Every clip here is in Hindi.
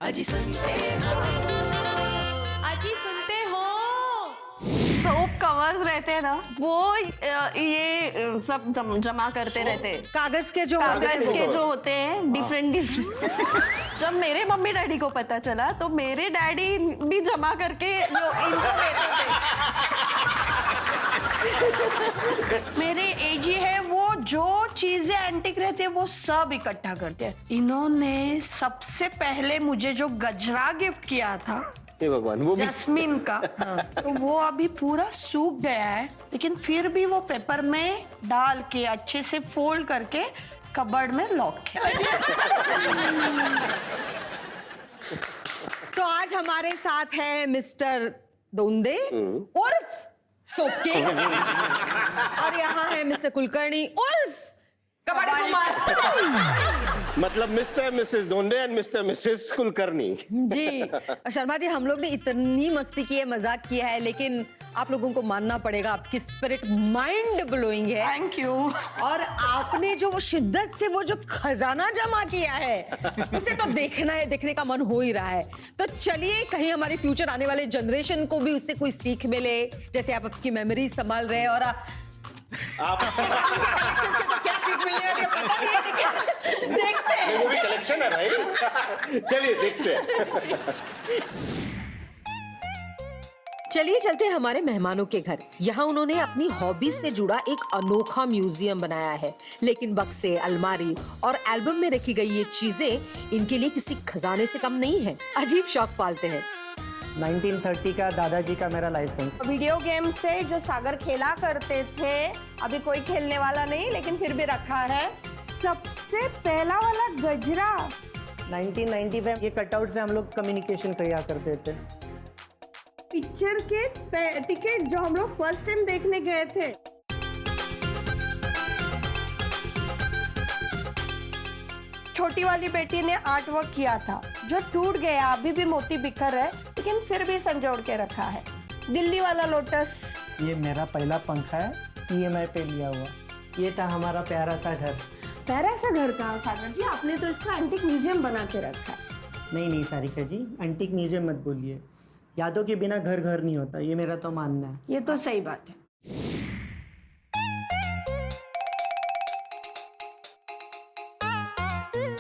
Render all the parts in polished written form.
अजी सुनते हो, अजी सुनते हो। सोप कवर्स रहते हैं ना, वो ये सब जमा करते रहते हैं। कागज के जो होते हैं डिफरेंट। जब मेरे मम्मी डैडी को पता चला तो मेरे डैडी भी जमा करके इनको देते थे। मेरे एजी है, वो जो चीजें एंटिक रहते हैं वो सब इकट्ठा करते हैं। इन्होंने सबसे पहले मुझे जो गजरा गिफ्ट किया था, हे भगवान, वो भी जस्मीन का, तो वो अभी पूरा सूख गया है, लेकिन फिर भी वो पेपर में डाल के अच्छे से फोल्ड करके कबर्ड में लॉक किया। तो आज हमारे साथ है मिस्टर दोंदे उर्फ सोपके और यहाँ है मिस्टर कुलकर्णी उर्फ कबाड़ी कुमार। मतलब Mr Mrs Donde and Mr Mrs Kulkarni. जी शर्मा जी, हम लोग ने इतनी मस्ती की है, मजाक किया है, लेकिन आप लोगों को मानना पड़ेगा आपकी स्पिरिट माइंड ब्लोइंग है। Thank you. और आपने जो वो शिद्दत से वो जो खजाना जमा किया है, उसे तो देखना है, देखने का मन हो ही रहा है। तो चलिए, कहीं हमारे फ्यूचर आने वाले जनरेशन को भी उससे कोई सीख मिले, जैसे आप आपकी मेमोरी संभाल रहे हैं और आप कलेक्शन से तो क्या सीख मिलने वाली है पता नहीं है, लेकिन देखते हैं। वो भी कलेक्शन है भाई। चलिए देखते हैं। चलिए चलते हैं हमारे मेहमानों के घर। यहाँ उन्होंने अपनी हॉबीज से जुड़ा एक अनोखा म्यूजियम बनाया है, लेकिन बक्से, अलमारी और एल्बम में रखी गई ये चीजें इनके लिए किसी खजाने से कम नहीं है। अजीब शौक पालते हैं। 1930 का दादाजी का मेरा लाइसेंस। वीडियो गेम से जो सागर खेला करते थे, अभी कोई खेलने वाला नहीं, लेकिन फिर भी रखा है। सबसे पहला वाला गजरा 1990 में ये कटआउट से हम लोग कम्युनिकेशन किया करते थे। पिक्चर के टिकट जो हम लोग फर्स्ट टाइम देखने गए थे। छोटी वाली बेटी ने आर्ट वर्क किया था जो टूट गया, अभी भी मोती बिखर है, लेकिन फिर भी संजोड़ के रखा है। दिल्ली वाला लोटस। ये मेरा पहला पंखा है, EMI पे लिया हुआ। ये था हमारा प्यारा सा घर। प्यारा सा घर कहाँ सागर जी, आपने तो इसको एंटिक म्यूजियम बना के रखा है। नहीं सारिका जी, एंटिक म्यूजियम मत बोलिए। यादों के बिना घर घर नहीं होता, ये मेरा तो मानना है। ये तो सही बात है।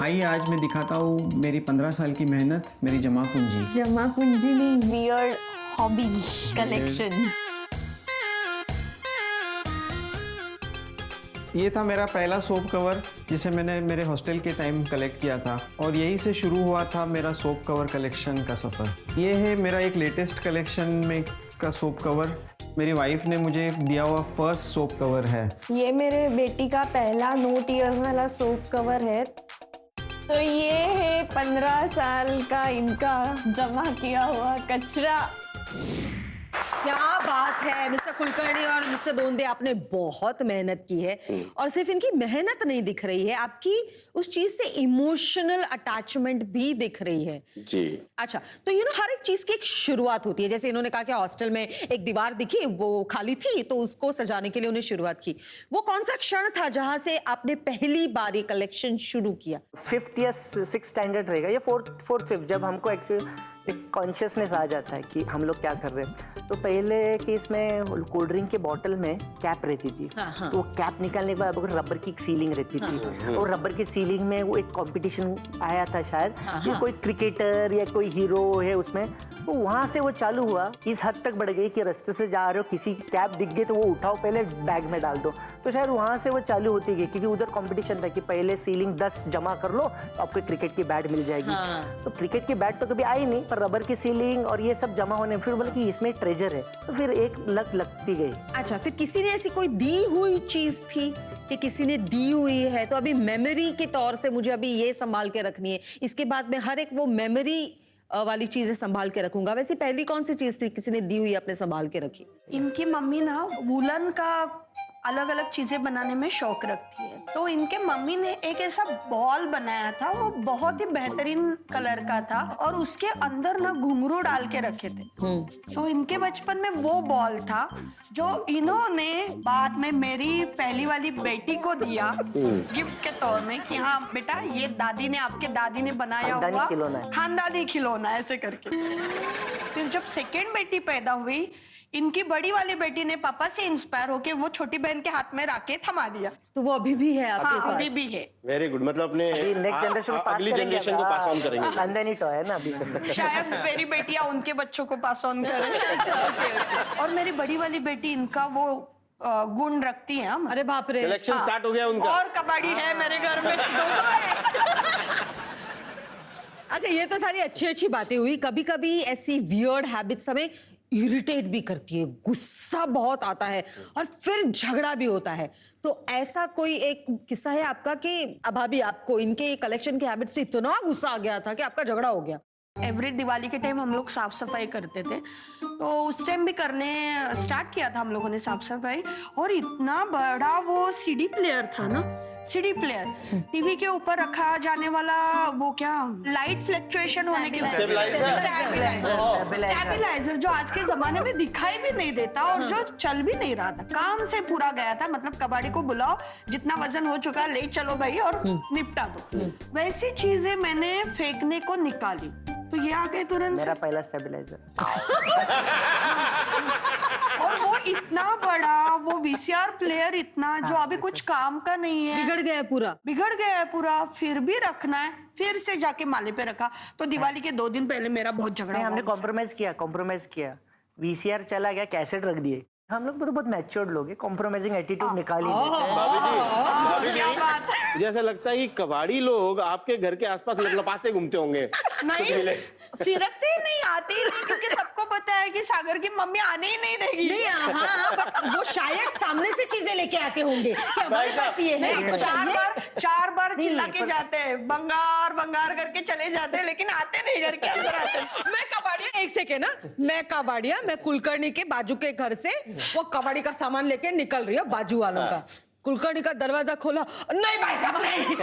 आइए आज मैं दिखाता हूँ मेरी 15 साल की मेहनत, मेरी जमा पूंजी। जमा पूंजी नहीं, वियर्ड हॉबी कलेक्शन। ये था मेरा पहला सोप कवर जिसे मैंने मेरे हॉस्टल के टाइम कलेक्ट किया था, और यहीं से शुरू हुआ था मेरा सोप कवर कलेक्शन का सफ़र। ये है मेरा एक लेटेस्ट कलेक्शन में का सोप कवर। मेरी वाइफ ने मुझे दिया हुआ फर्स्ट सोप कवर है। ये मेरे बेटी का पहला नोट ईयर्स वाला सोप कवर है। तो ये है 15 साल का इनका जमा किया हुआ कचरा। क्या बात है मिस्टर कुलकर्णी और मिस्टर दोंदे, आपने बहुत मेहनत की है, और सिर्फ इनकी मेहनत नहीं दिख रही है, आपकी उस चीज से इमोशनल अटैचमेंट भी दिख रही है। जी अच्छा, तो हर एक चीज की एक शुरुआत होती है। जैसे इन्होंने कहा कि हॉस्टल में एक दीवार दिखी, वो खाली थी, तो उसको सजाने के लिए उन्हें शुरुआत की। वो कौन सा क्षण था जहां से आपने पहली बार ये कलेक्शन शुरू किया? 5th या 6th स्टैंडर्ड रहेगा, या 4th 5th, जब हमको एक कॉन्शियसनेस आ जाता है कि हम लोग क्या कर रहे हैं। तो पहले केस में कोल्ड ड्रिंक के बॉटल में कैप रहती थी। हाँ। तो वो कैप निकालने के बाद रबर की एक सीलिंग रहती थी, और रबर की सीलिंग में वो एक कंपटीशन आया था शायद, कि कोई क्रिकेटर या कोई हीरो है उसमें। तो वहाँ से वो चालू हुआ, इस हद तक बढ़ गई कि रास्ते से जा रहे हो, किसी की कैप दिख गई तो वो उठाओ, पहले बैग में डाल दो। तो शायद वहाँ से वो चालू होती गई, क्योंकि उधर कंपटीशन था कि पहले सीलिंग 10 जमा कर लो तो आपको क्रिकेट की बैट मिल जाएगी। तो क्रिकेट की बैट तो कभी आई नहीं, पर रबर की सीलिंग और ये सब जमा होने, फिर बोले कि इसमें ट्रेजर है, तो फिर एक लत लगती गई। अच्छा, फिर किसी ने ऐसी कोई दी हुई चीज थी कि किसी ने दी हुई है, तो अभी मेमोरी के तौर से मुझे अभी ये संभाल के रखनी है, इसके बाद में हर एक वो मेमोरी वाली चीजें संभाल के रखूंगा। वैसे पहली कौन सी चीज थी किसी ने दी हुई आपने संभाल के रखी? इनकी मम्मी ना वुलन का अलग अलग चीजें बनाने में शौक रखती है। तो इनके मम्मी ने एक ऐसा बॉल बनाया था, वो बहुत ही बेहतरीन कलर का था और उसके अंदर ना घुंघरू डाल के रखे थे। तो इनके बचपन में वो बॉल था जो इन्होंने बाद में मेरी पहली वाली बेटी को दिया गिफ्ट के तौर में कि हाँ बेटा ये दादी ने, आपके दादी ने बनाया खानदानी हुआ खिलौना है। खानदानी खिलौना, ऐसे करके। फिर जब सेकेंड बेटी पैदा हुई, इनकी बड़ी वाली बेटी ने पापा से इंस्पायर होके वो छोटी बहन के हाथ में राके थमा दिया। तो वो अभी भी है आपके हाँ पास? अभी भी है। वेरी गुड, मतलब अपने नेक्स्ट जनरेशन को पास अगली करेंगे। जनरेशन को पास ऑन करेंगे। खानदानी टॉय है ना अभी। शायद मेरी बेटियां उनके बच्चों को पास ऑन करें। और मेरी बड़ी वाली बेटी इनका वो गुण रखती है। अरे बाप रे। कलेक्शन स्टार्ट हो गया उनका। और कबड्डी है मेरे घर में। अच्छा, ये तो सारी अच्छी अच्छी बातें हुई। कभी कभी ऐसी वियर्ड हैबिट्स हमें इरिटेट भी करती है, गुस्सा बहुत आता है और फिर झगड़ा भी होता है। तो ऐसा कोई एक किस्सा है आपका कि अभाभी आपको इनके कलेक्शन के हैबिट से इतना गुस्सा आ गया था कि आपका झगड़ा हो गया? एवरी दिवाली के टाइम हम लोग साफ सफाई करते थे, तो उस टाइम भी करने स्टार्ट किया था हम लोगों ने साफ सफाई। और इतना बड़ा वो सीडी प्लेयर था ना, सीडी प्लेयर, टीवी के ऊपर रखा जाने वाला वो क्या लाइट फ्लक्चुएशन होने के स्टेबलाइजर, जो आज के जमाने में दिखाई भी नहीं देता और जो चल भी नहीं रहा था, काम से पूरा गया था। मतलब कबाड़ी को बुलाओ, जितना वजन हो चुका ले चलो भाई और निपटा दो। वैसी चीजें मैंने फेंकने को निकाली तो ये आ गए तुरंत। मेरा पहला स्टेबलाइजर। और वो इतना बड़ा वो वीसीआर प्लेयर, इतना जो अभी कुछ काम का नहीं है, बिगड़ गया है पूरा। बिगड़ गया है पूरा, फिर भी रखना है। फिर से जाके माले पे रखा। तो दिवाली के 2 दिन पहले मेरा बहुत झगड़ा नहीं, हुआ हमने उनसे। कॉम्प्रोमाइज किया। वीसीआर चला गया, कैसेट रख दिए। हम लोग तो बहुत मैच्योर्ड लोग हैं, कॉम्प्रोमाइजिंग एटीट्यूड निकाल ही लेते हैं। क्या बात है। जैसा लगता है कि कबाड़ी लोग आपके घर के आसपास लपलपाते घूमते होंगे। नहीं, फिरकते ही नहीं, आते ही नहीं, क्योंकि सबको पता है कि सागर की मम्मी आने ही नहीं देगी। नहीं, हाँ, बट वो शायद सामने से चीजें लेके आते होंगे कि हमारे पास ये है, हमको चाहिए। 4 बार चिल्ला के जाते हैं, बंगार बंगार करके चले जाते हैं, लेकिन आते नहीं घर के अंदर आते। मैं कबाड़िया, एक सेकेंड ना, मैं कबाड़िया, मैं कुलकर्णी के बाजू के घर से वो कबाड़ी का सामान लेके निकल रही हूँ बाजू वालों का। कुलकर्णी का दरवाजा खोला, नहीं भाई साहब नहीं,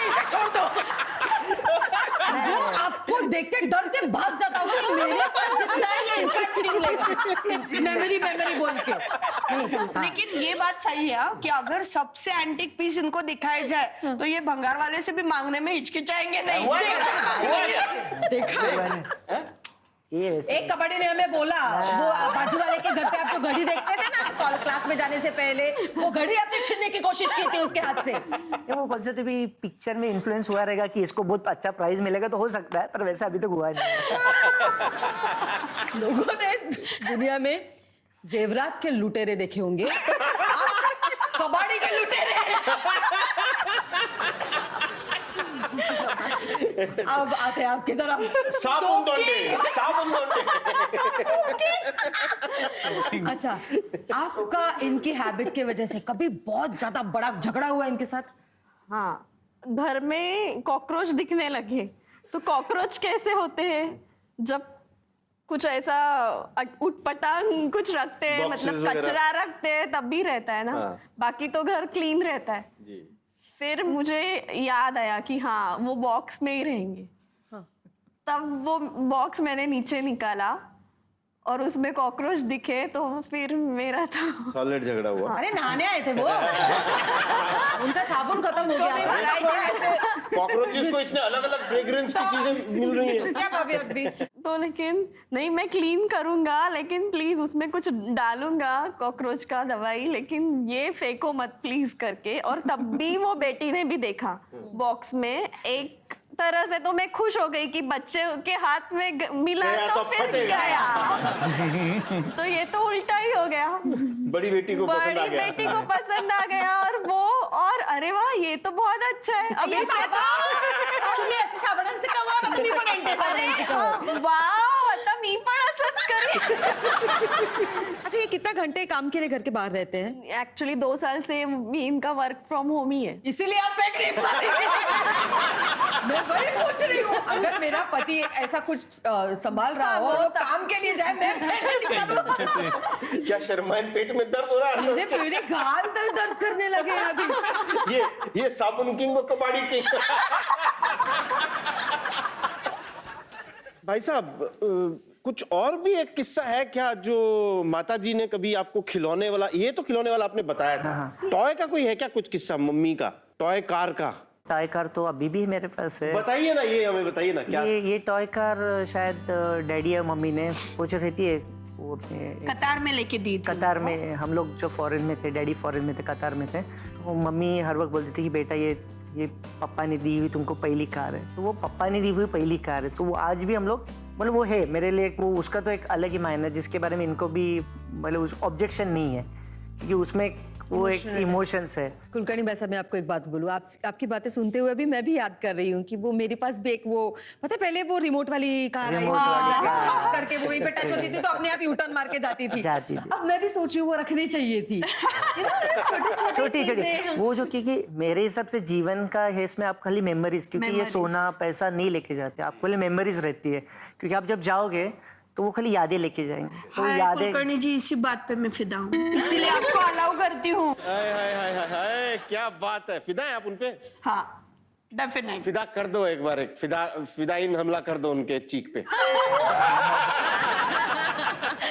इसे छोड़ दो। वो आपको देख के डर के भाग जाता होगा कि मेरे पास जितना है ये इंसान छीन लेगा। मेमोरी बोल के। लेकिन ये बात सही है कि अगर सबसे एंटीक पीस इनको दिखाया जाए तो ये भंगार वाले से भी मांगने में हिचकिचाएंगे नहीं। देखा, ये एक कबड्डी ने हमें बोला, वो बाजू वाले के घर पे आप जो घड़ी देखते थे ना क्लास में जाने से पहले, वो घड़ी आपने छीनने की कोशिश की थी उसके हाथ से। ये वो कौन से तो भी पिक्चर में इन्फ्लुएंस हुआ रहेगा कि इसको बहुत अच्छा प्राइज मिलेगा, तो हो सकता है, पर वैसा अभी तक हुआ नहीं। लोगों ने दुनिया में जेवरात के लुटेरे देखे होंगे, कबाड़ी के लुटेरे। अब आते हैं आपकी तरफ। साबुन दोंडे। अच्छा, आपका इनकी हैबिट की वजह से कभी बहुत ज्यादा बड़ा झगड़ा हुआ इनके साथ? हाँ, घर में कॉकरोच दिखने लगे। तो कॉकरोच कैसे होते हैं जब कुछ ऐसा उटपटांग कुछ रखते हैं, Boxes मतलब वगैरह। कचरा रखते हैं तब भी रहता है ना। हाँ। बाकी तो घर क्लीन रहता है। जी। फिर मुझे याद आया कि हाँ वो बॉक्स में ही रहेंगे। तब वो बॉक्स मैंने नीचे निकाला और उसमें कॉकरोच दिखे, तो फिर मेरा तो सॉलिड झगड़ा हुआ। अरे नहाने आए थे वो। उनका साबुन खत्म हो गया था। कॉकरोचेस को इतने अलग अलग फ्रेग्रेंस की चीजें मिल रही हैं। क्या भाभी अभी? तो लेकिन नहीं, मैं क्लीन करूंगा, लेकिन प्लीज उसमें कुछ डालूंगा कॉकरोच का दवाई, लेकिन ये फेंको मत प्लीज करके। और तब भी वो बेटी ने भी देखा बॉक्स में। एक तरह से तो मैं खुश हो गई कि बच्चे के हाथ में मिला गया तो तो फिर फटेगा। गया। तो ये तो उल्टा ही हो गया। बड़ी बेटी को पसंद आ बड़ी गया। बेटी को पसंद आ गया और वो, और अरे वाह ये तो बहुत अच्छा है। अब ये बाबा, तुम्ही असं साबणांचं का वाह? आता मी पण एंटे साबणांची का? वाव, आता मी पण असंच करेन। अच्छा, ये कितना घंटे काम के लिए घर के बाहर रहते हैं? एक्चुअली 2 साल से भी इनका वर्क फ्रॉम होम ही है। इसीलिए आप फेंक नहीं पा रही। मैं वही पूछ रही हूँ, अगर मेरा पति ऐसा कुछ संभाल रहा हो और वो काम के लिए जाए, मैं फेंक नहीं करूँ। क्या शर्माएं, पेट में दर्द हो रहा है? मेरे गाल तक दर्द करने लगे हैं अभी। ये साबुन किंग और कबाड़ी किंग। भाई साहब, कुछ और भी एक किस्सा है क्या जो माताजी ने कभी आपको खिलौने वाला, ये तो खिलौने वाला आपने बताया था, टॉय का कोई है क्या कुछ किस्सा मम्मी का, टॉय कार का? टॉय कार तो अभी भी मेरे पास है। बताइए ना, ये हमें बताइए ना क्या। ये टॉय कार शायद डैडी और मम्मी ने पूछ रही थी, वो कतार में लेके दी थी। कतार में हम लोग जो फॉरेन में थे, डैडी फॉरेन में थे, कतार में थे, तो मम्मी हर वक्त बोलती थी कि बेटा ये पापा ने दी हुई तुमको पहली कार है। तो वो पापा ने दी हुई पहली कार है, तो वो आज भी हम लोग मतलब वो है मेरे लिए, वो उसका तो एक अलग ही मायने है जिसके बारे में इनको भी मतलब उस ऑब्जेक्शन नहीं है, क्योंकि उसमें वो एक इमोशंस है। कुलकर्णी भाई साहब, मैं आपको एक बात बोलूँ, आपकी बातें सुनते हुए भी मैं भी याद कर रही हूँ कि वो मेरे पास भी एक वो पता है पहले वो रिमोट वाली कार करके वो वहीं पे टच होती थी तो अपने आप यूटर्न मार के जाती थी। अब मैं भी सोच रही हूँ वो रखनी चाहिए थी। छोटी छोटी वो जो, क्योंकि मेरे हिसाब से जीवन का है इसमें आप खाली मेमोरीज, क्योंकि ये सोना पैसा नहीं लेके जाते, आपको लिए मेमोरीज रहती है, क्योंकि आप जब जाओगे तो वो खाली यादें लेके जाएंगे। तो यादें कुलकर्णी जी, इसी बात पे मैं फिदा हूँ, इसीलिए आपको अलाउ करती हूँ। क्या बात है, फिदा है आप उनपे? हाँ, डेफिनेट फिदा कर दो एक बार, एक फिदाइन हमला कर दो उनके चीक पे।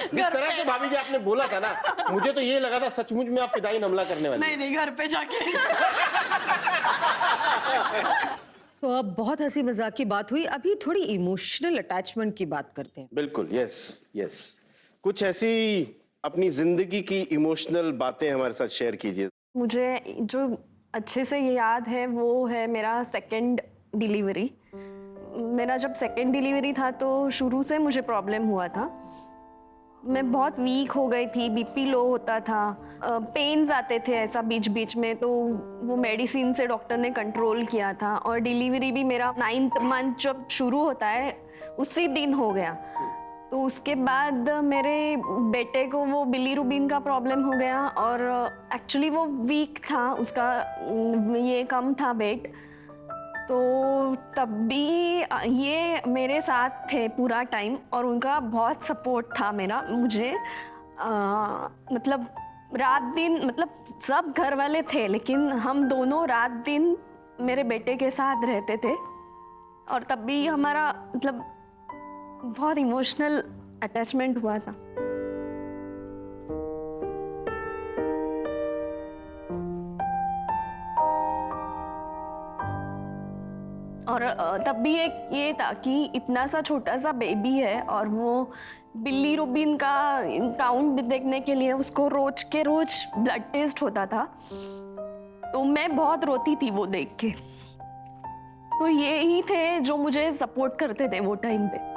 जिस तरह से भाभी जी आपने बोला था ना, मुझे तो ये लगा था सचमुच में आप फिदाइन हमला करने वाले। नहीं, घर पे जाके। तो अब बहुत हंसी मजाक की बात हुई, अभी थोड़ी इमोशनल अटैचमेंट की बात करते हैं। बिल्कुल, यस। कुछ ऐसी अपनी जिंदगी की इमोशनल बातें हमारे साथ शेयर कीजिए। मुझे जो अच्छे से याद है वो है मेरा सेकंड डिलीवरी। मेरा जब सेकंड डिलीवरी था तो शुरू से मुझे प्रॉब्लम हुआ था, मैं बहुत वीक हो गई थी, बीपी लो होता था, पेन्स आते थे ऐसा बीच बीच में, तो वो मेडिसिन से डॉक्टर ने कंट्रोल किया था। और डिलीवरी भी मेरा 9th मंथ जब शुरू होता है उसी दिन हो गया। तो उसके बाद मेरे बेटे को वो बिलीरुबिन का प्रॉब्लम हो गया और एक्चुअली वो वीक था, उसका ये कम था वेट, तो तब भी ये मेरे साथ थे पूरा टाइम और उनका बहुत सपोर्ट था मेरा मुझे। मतलब रात दिन, मतलब सब घर वाले थे लेकिन हम दोनों रात दिन मेरे बेटे के साथ रहते थे और तब भी हमारा मतलब बहुत इमोशनल अटैचमेंट हुआ था। और तब भी एक ये था कि इतना सा छोटा सा बेबी है और वो बिलीरुबिन का काउंट देखने के लिए उसको रोज के रोज ब्लड टेस्ट होता था, तो मैं बहुत रोती थी वो देख के। तो ये ही थे जो मुझे सपोर्ट करते थे वो टाइम पे।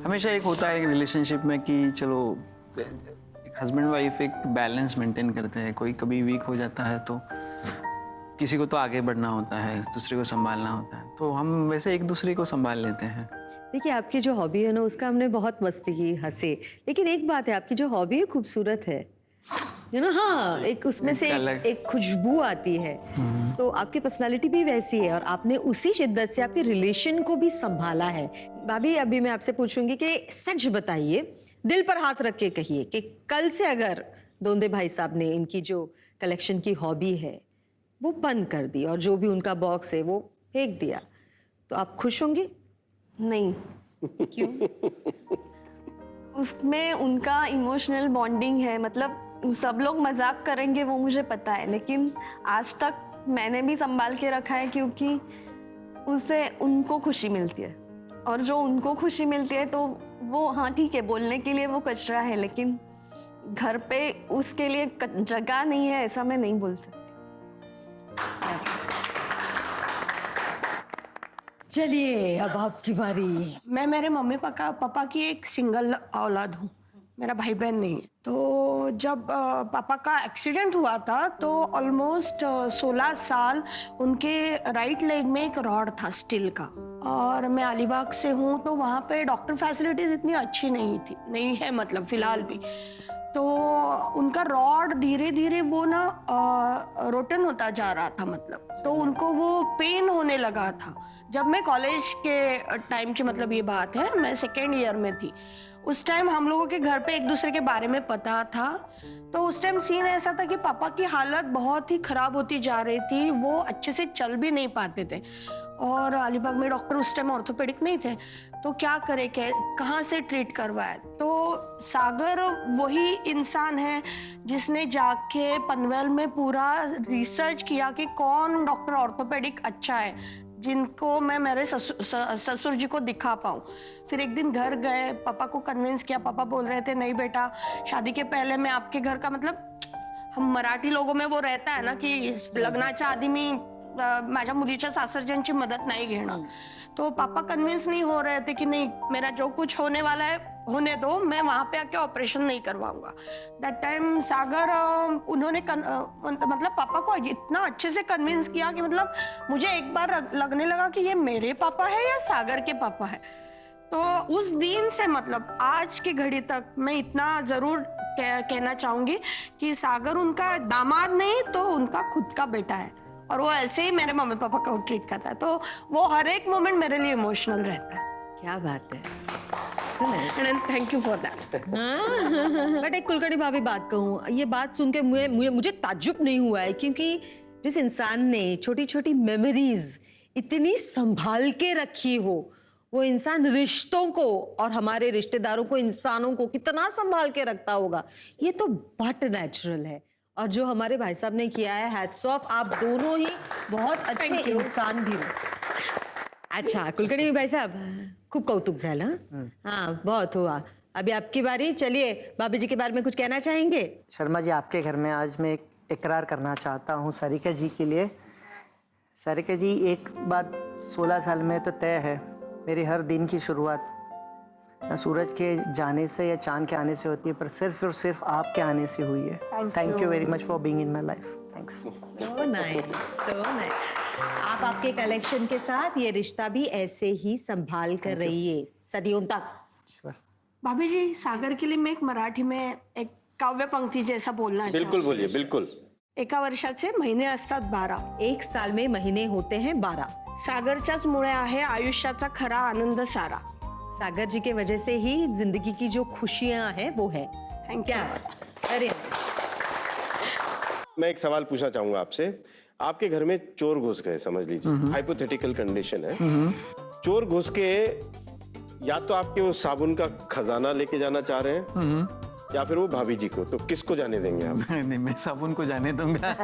हमेशा एक होता है रिलेशनशिप में कि चलो एक हस्बैंड वाइफ एक बैलेंस मेंटेन करते हैं, कोई कभी वीक हो जाता है तो किसी को तो आगे बढ़ना होता है, दूसरे को संभालना होता है, तो हम वैसे एक दूसरे को संभाल लेते हैं। देखिए, आपकी जो हॉबी है ना उसका हमने बहुत मस्ती की, हंसे, लेकिन एक बात है, आपकी जो हॉबी है खूबसूरत है, यू नो। हाँ, एक उसमें से एक खुशबू आती है, तो आपकी पर्सनालिटी भी वैसी है और आपने उसी शिद्दत से आपके रिलेशन को भी संभाला है। भाभी, अभी मैं आपसे पूछूंगी कि सच बताइए, दिल पर हाथ रख के कहिए कि कल से अगर दोंदे भाई साहब ने इनकी जो कलेक्शन की हॉबी है वो बंद कर दी और जो भी उनका बॉक्स है वो फेंक दिया, तो आप खुश होंगे? नहीं। क्यों? उसमें उनका इमोशनल बॉन्डिंग है, मतलब सब लोग मजाक करेंगे वो मुझे पता है, लेकिन आज तक मैंने भी संभाल के रखा है क्योंकि उससे उनको खुशी मिलती है और जो उनको खुशी मिलती है तो वो, हाँ ठीक है, बोलने के लिए वो कचरा है, लेकिन घर पे उसके लिए जगह नहीं है ऐसा मैं नहीं बोल सकती। चलिए, अब आपकी बारी। मैं मेरे मम्मी पापा की एक सिंगल औलाद हूँ। मेरा भाई बहन नहीं है। तो जब पापा का एक्सीडेंट हुआ था तो ऑलमोस्ट 16 साल उनके राइट लेग में एक रॉड था स्टील का, और मैं अलीबाग से हूँ तो वहाँ पे डॉक्टर फैसिलिटीज इतनी अच्छी नहीं है मतलब फिलहाल भी। तो उनका रॉड धीरे धीरे वो ना रोटन होता जा रहा था, मतलब तो उनको वो पेन होने लगा था। जब मैं कॉलेज के टाइम की मतलब ये बात है, मैं 2nd ईयर में थी, उस टाइम हम लोगों के घर पे एक दूसरे के बारे में पता था। तो उस टाइम सीन ऐसा था कि पापा की हालत बहुत ही खराब होती जा रही थी, वो अच्छे से चल भी नहीं पाते थे, और अलीबाग में डॉक्टर उस टाइम ऑर्थोपेडिक नहीं थे, तो क्या करे कहाँ से ट्रीट करवाए। तो सागर वही इंसान है जिसने जाके पनवेल में पूरा रिसर्च किया कि कौन डॉक्टर ऑर्थोपेडिक अच्छा है जिनको मैं मेरे ससुर जी को दिखा पाऊँ। फिर एक दिन घर गए, पापा को कन्विंस किया। पापा बोल रहे थे नहीं बेटा, शादी के पहले मैं आपके घर का, मतलब हम मराठी लोगों में वो रहता है ना कि लग्नाच्या आधी मी माझ्या मुलीच्या सासरच्यांची मदत नाही घेणार। तो पापा कन्विंस नहीं हो रहे थे कि नहीं, मेरा जो कुछ होने वाला है होने दो, मैं वहां पे आके ऑपरेशन नहीं करवाऊंगा। दैट टाइम सागर उन्होंने मतलब पापा को इतना अच्छे से कन्विंस किया कि मतलब मुझे एक बार लगने लगा कि ये मेरे पापा है या सागर के पापा है। तो उस दिन से मतलब आज की घड़ी तक मैं इतना जरूर कहना चाहूंगी कि सागर उनका दामाद नहीं तो उनका खुद का बेटा है, और वो ऐसे ही मेरे मम्मी पापा को ट्रीट करता है। तो वो हर एक मोमेंट मेरे लिए इमोशनल रहता है। क्या बात है। Thank you for that. But एक कुलकर्णी भाभी बात कहूँ, ये बात सुन के मुझे ताज्जुब नहीं हुआ है, क्योंकि जिस इंसान ने छोटी छोटी मेमोरीज इतनी संभाल के रखी हो, वो इंसान रिश्तों को और हमारे रिश्तेदारों को, इंसानों को कितना संभाल के रखता होगा, ये तो बट नेचुरल है। और जो हमारे भाई साहब ने किया है, हैट्स ऑफ, आप दोनों ही बहुत अच्छे इंसान भी हो। अच्छा कुलकर्णी भाई साहब, खूब कौतुक झालं। हाँ बहुत हुआ। अभी आपकी बारी, चलिए भाभी जी के बारे में कुछ कहना चाहेंगे? शर्मा जी, आपके घर में आज मैं एक इकरार करना चाहता हूँ सारिका जी के लिए। सारिका जी, एक बात 16 साल में तो तय है, मेरी हर दिन की शुरुआत न सूरज के जाने से या चांद के आने से होती है, पर सिर्फ और सिर्फ आपके आने से हुई है। Thank you very much for being in my life. Thanks. So nice, so nice. आप आपके कलेक्शन के साथ ये रिश्ता भी ऐसे ही संभाल कर रहिए सदियों तक। भाभी जी, सागर के लिए मैं एक मराठी में एक काव्य पंक्ति जैसा बोलना चाहती हूँ। बिल्कुल बोलिए, बिल्कुल। एका वर्षाचे महिने असतात 12, एक साल में महीने होते हैं 12। सागरच्याच मुळे आहे आयुष्याचा खरा आनंद सारा। सागर जी के वजह से ही जिंदगी की जो खुशियां हैं वो है। Thank you. अरे मैं एक सवाल पूछना चाहूंगा आपसे। आपके घर में चोर घुस गए, समझ लीजिए, हाइपोथेटिकल कंडीशन है। चोर घुस के या तो आपके वो साबुन का खजाना लेके जाना चाह रहे हैं या फिर वो भाभी जी को, तो किसको जाने देंगे आप? नहीं, मैं साबुन को जाने दूंगा।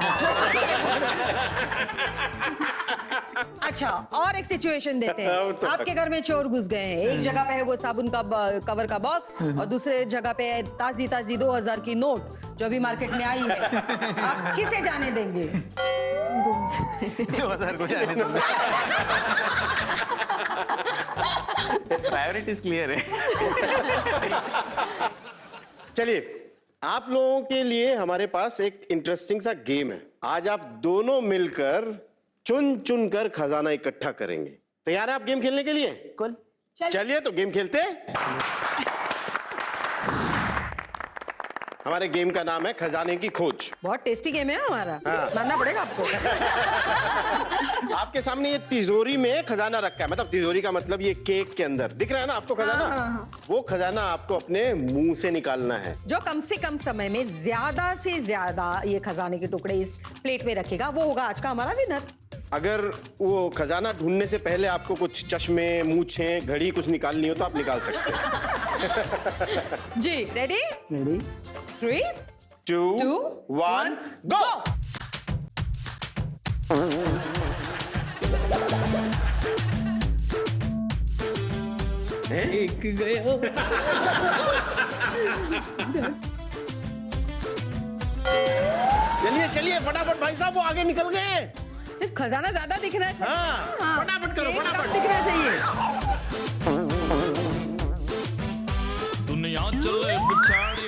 अच्छा, और एक सिचुएशन देते हैं। वो तो आपके घर में चोर घुस गए हैं, एक जगह पे है वो साबुन का कवर का बॉक्स और दूसरे जगह पे है ताजी 2000 की नोट जो अभी मार्केट में आई है। आप किसे जाने देंगे? 2000 को जाने दूंगा। प्रायोरिटीज क्लियर है। चलिए, आप लोगों के लिए हमारे पास एक इंटरेस्टिंग सा गेम है। आज आप दोनों मिलकर चुन चुन कर खजाना इकट्ठा करेंगे। तैयार है आप गेम खेलने के लिए? कुल चलिए तो गेम खेलते हैं। हमारे गेम का नाम है खजाने की खोज। बहुत टेस्टी गेम है हमारा, मानना पड़ेगा आपको। आपके सामने ये तिजोरी में खजाना रखा है, मतलब तिजोरी का मतलब ये केक के अंदर दिख रहा है ना आपको खजाना। वो खजाना आपको अपने मुंह से निकालना है। जो कम से कम समय में ज्यादा से ज्यादा ये खजाने के टुकड़े इस प्लेट में रखेगा वो होगा आज का हमारा विनर। अगर वो खजाना ढूंढने से पहले आपको कुछ चश्मे, मूछें, घड़ी कुछ निकालनी हो तो आप निकाल सकते हैं। जी रेडी? रेडी 3, 2, 1 गो। एक गया। चलिए चलिए फटाफट, भाई साहब वो आगे निकल गए। सिर्फ खजाना ज्यादा दिख रहा है। हाँ, फटाफट करो, केक कम फटाफट। दिखना चाहिए। दुनिया चले बिछाड़